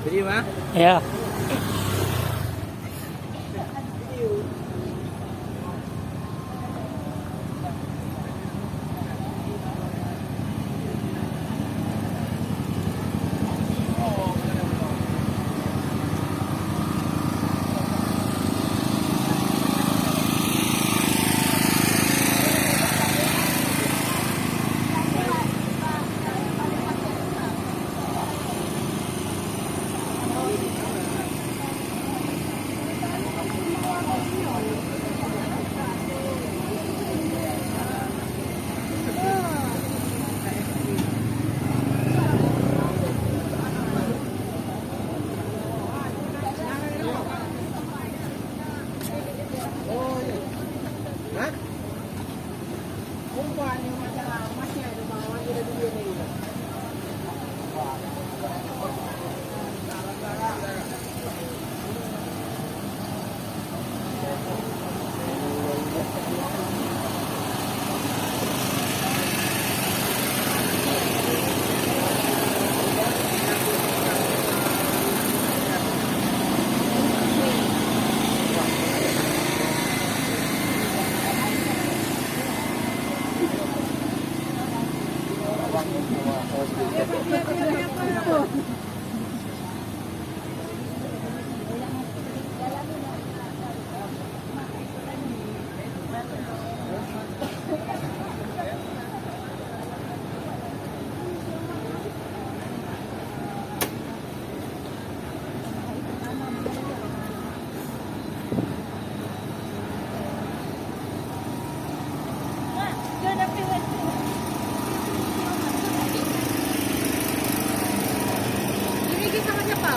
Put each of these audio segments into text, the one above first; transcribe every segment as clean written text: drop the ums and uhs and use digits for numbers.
Terima. Ya. Ini sama siapa?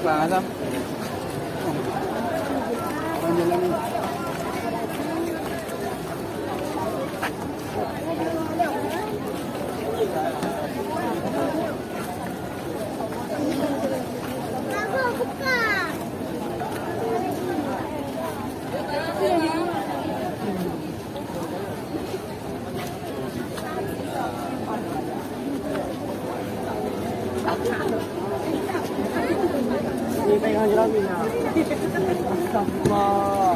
Bang Azam. Ini pegang jerabinya. Astagfirullah.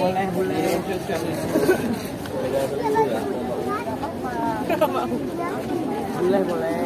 Boleh, boleh. Boleh, boleh.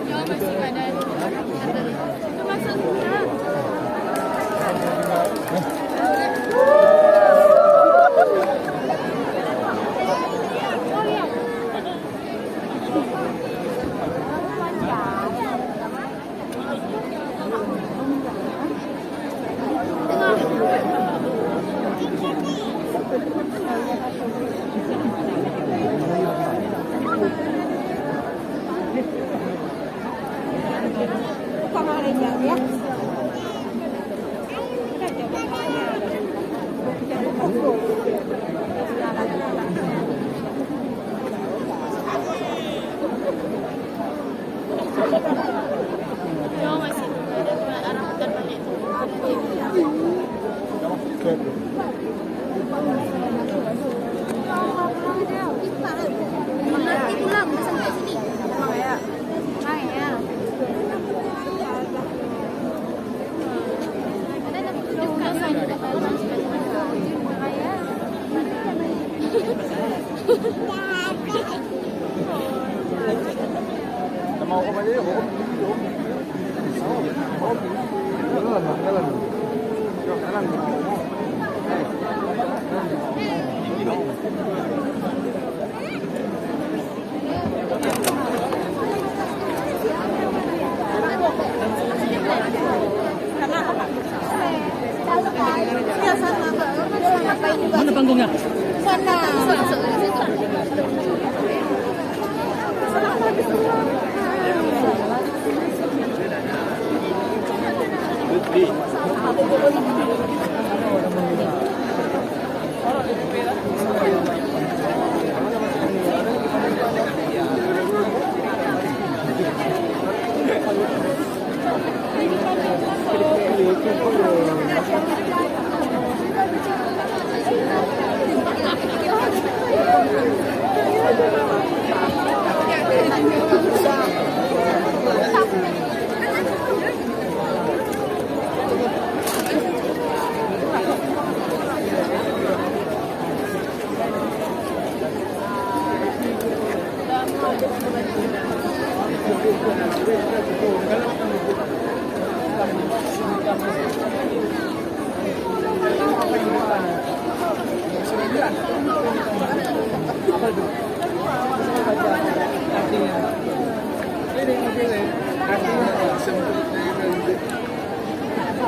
Ya, masih badan. Itu maksudnya. Ya, masih ada arah hutan balik tu. Nanti pulang dah sampai sini. Memang ya. Hai ya. Ada nak tunjuk kat sana dekat transfer. Raya. Mau ke mana dia? Jalan. Mana panggungnya? Sana.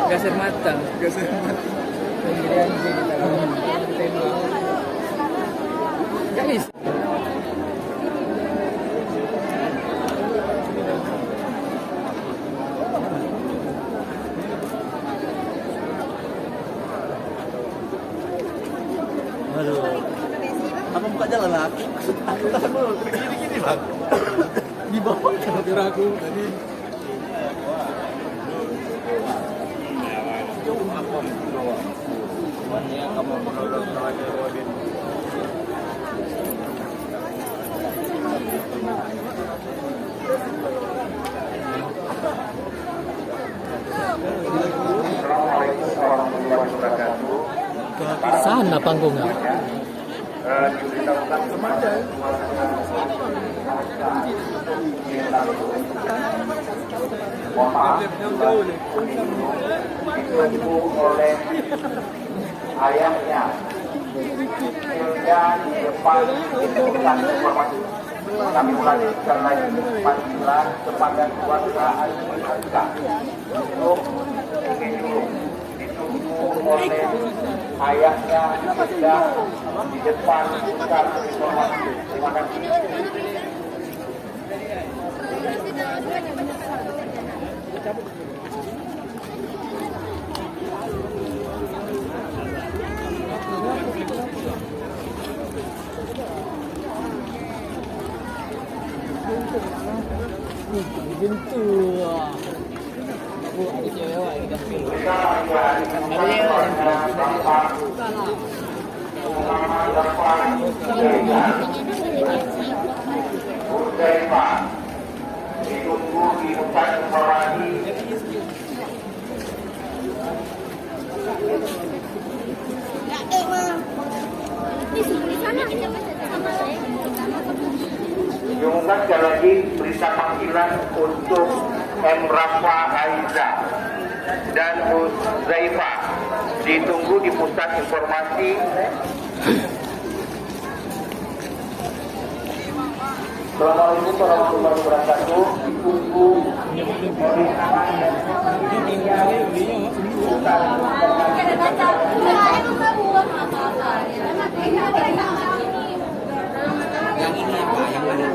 Gas air mata. Guys. Aduh. Apa buka jalan lah? Aku tahan dulu. Gini bang. Di bawah. Kira aku tadi. Sana panggungnya. Diberitahukan kepada Mohon maaf, ditunggu oleh ayahnya. Dan di depan diberikan informasi. Kami melanjutkan lagi panggilan kepada keluarga Alika untuk ditunggu oleh ayahnya sudah di depan diberikan informasi. Terima kasih. Gitu. Oh, ada cewek lagi dah. Ditunggu di pusat informasi. Di sana sama saya. Diumumkan sekali lagi berita panggilan untuk M. Rafa Aiza dan Uzaifa. Ditunggu di pusat informasi. Assalamualaikum warahmatullahi wabarakatuh. Ditunggu Yang ini apa? Yang mana?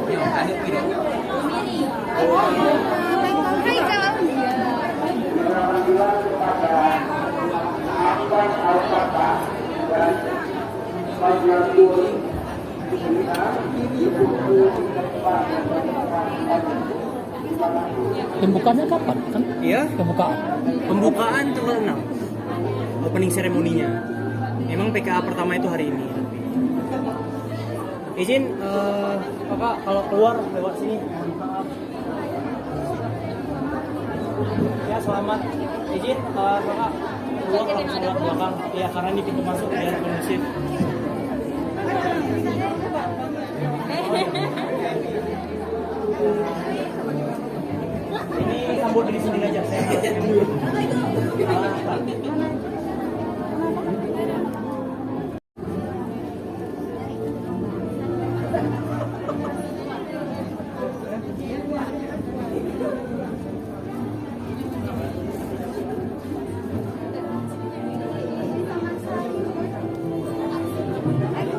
Yang ada tidak? Pembukaannya kapan kan? Iya, Pembukaan. pembukaan tanggal 6. Opening seremoninya. Memang PKA pertama itu hari ini. Izin, Kakak kalau keluar lewat sini. Ya, selamat. Izin, Kakak keluar langsung lewat belakang. Ya, karena ini pintu masuk biar kondusif. Ini sambut di sini aja, saya dulu.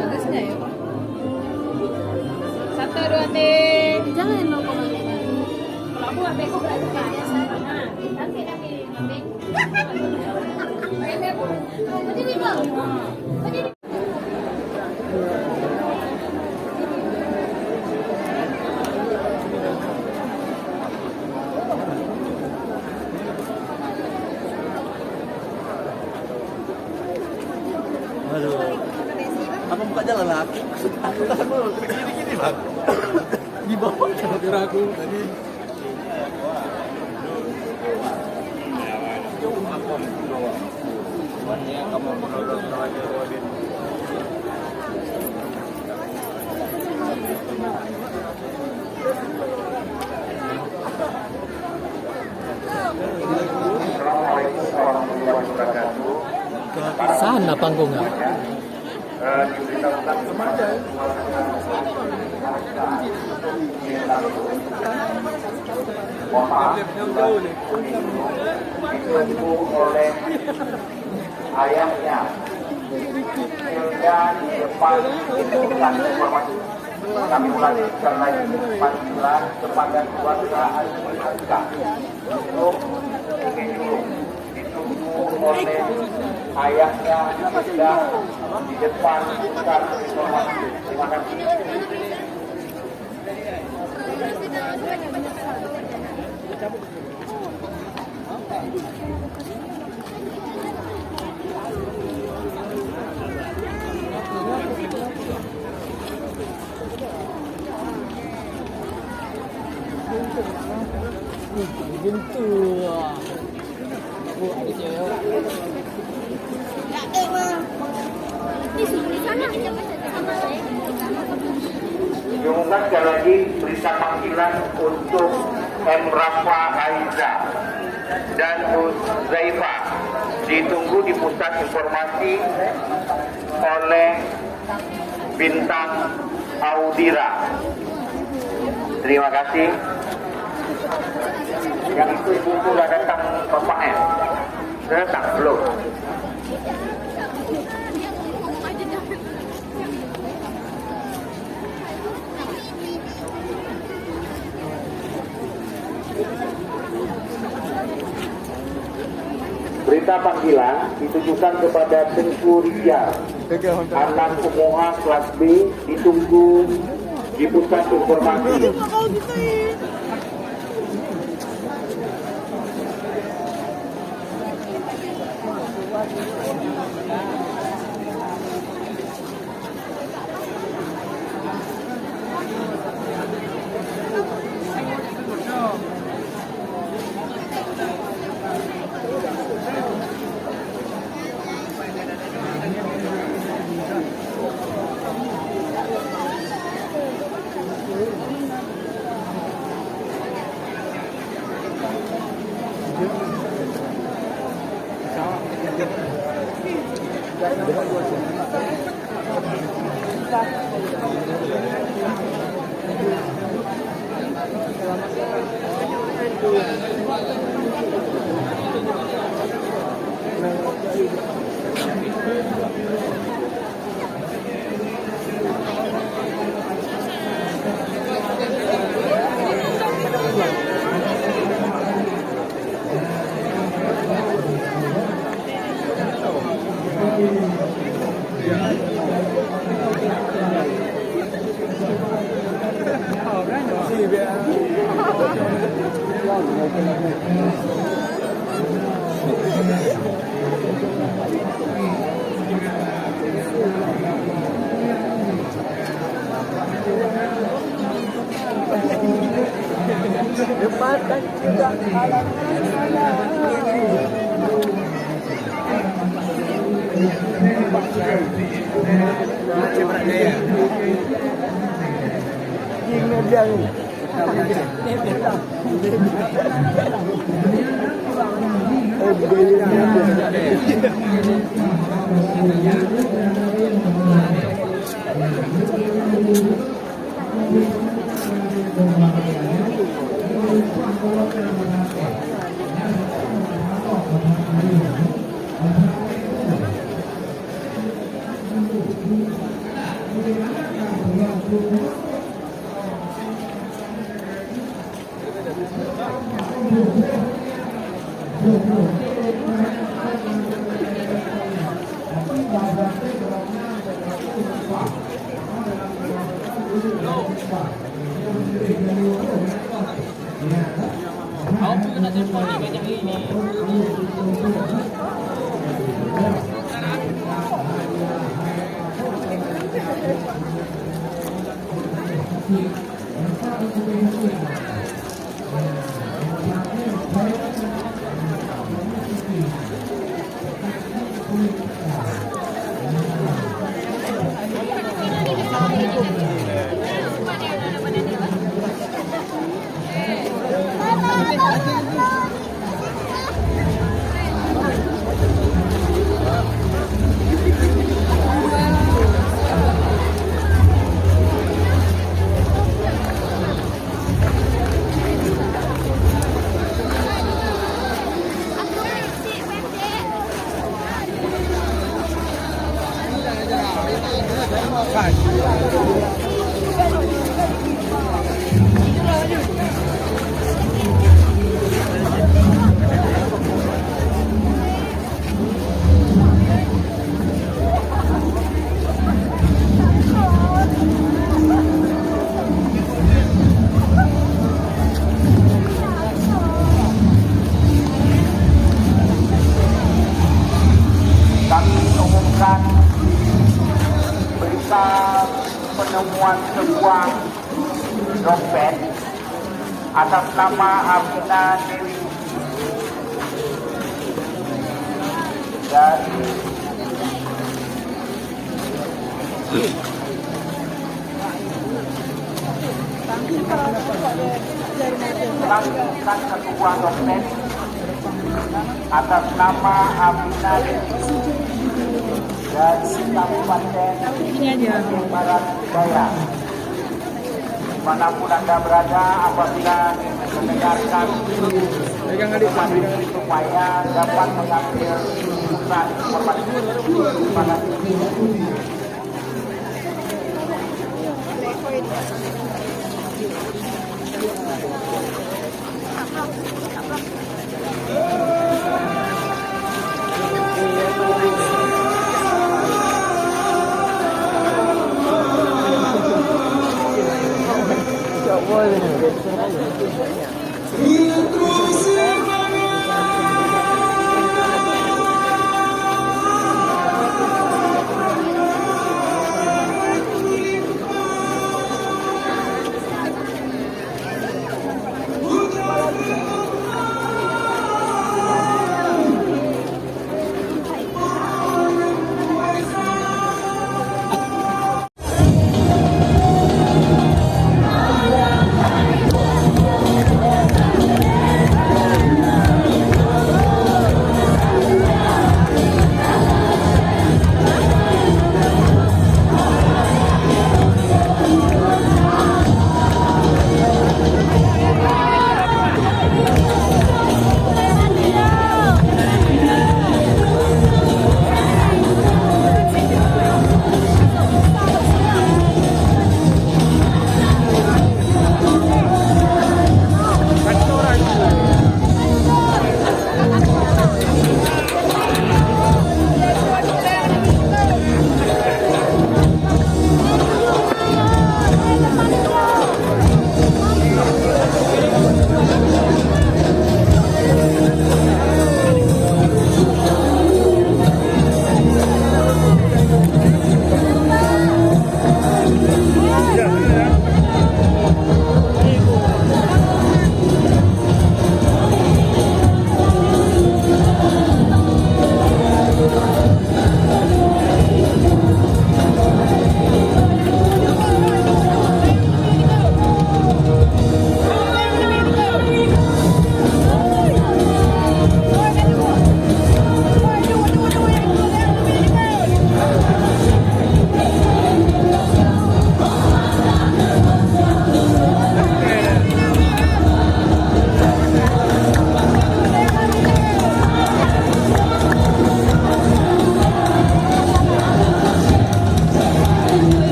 Bagus nggak ya? 1, 2, 3. Jangan mau kemana? Kalau aku HP aku berarti biasa. Nanti. Berdiri bang. Berdiri. Aduh. Apa buka jalan lah? Aku gini bang. Di bawah kira aku tadi. Assalamualaikum warahmatullahi wabarakatuh. Sana panggungnya. Diberitahukan kepada mohon maaf, ditunggu oleh ayahnya dan di depan diberikan informasi. Kami melanjutkan lagi panggilan kepada keluarga Alika untuk ditunggu oleh ayahnya sudah di depan pusat informasi. Terima kasih. Gitu. Oh, ada cewek lagi dah. Di sana sama saya. Diumumkan sekali lagi berita panggilan untuk M. Rafa Aiza dan Zaifa ditunggu di pusat informasi oleh Bintang Audira. Terima kasih. Yang itu ibu sudah datang bapaknya. Sudah datang belum? Berita panggilan ditujukan kepada Tengku Rijal, anak Kumoha kelas B, ditunggu di pusat informasi. Lepaskan juga halangan sana. Penemuan sebuah dompet atas nama Amina Dewi dari melakukan satu buah dosen atas nama Aminah dari Kabupaten Barat Daya. Dimanapun Anda berada, apabila mendengarkan supaya dapat mengambil keputusan informasi pada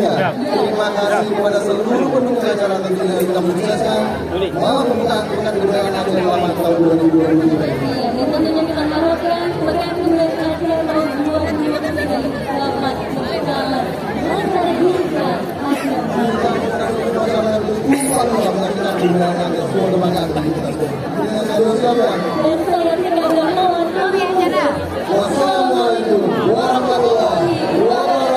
Terima kasih kepada seluruh pendukung acara tentunya kita menjelaskan bahwa pembukaan pekan kebudayaan Aceh Selamat tahun 2023. Dan tentunya kita harapkan pekan kebudayaan Aceh tahun 2023 dapat berjalan melestarikan dan saya tidak mohon Wassalamualaikum warahmatullahi wabarakatuh.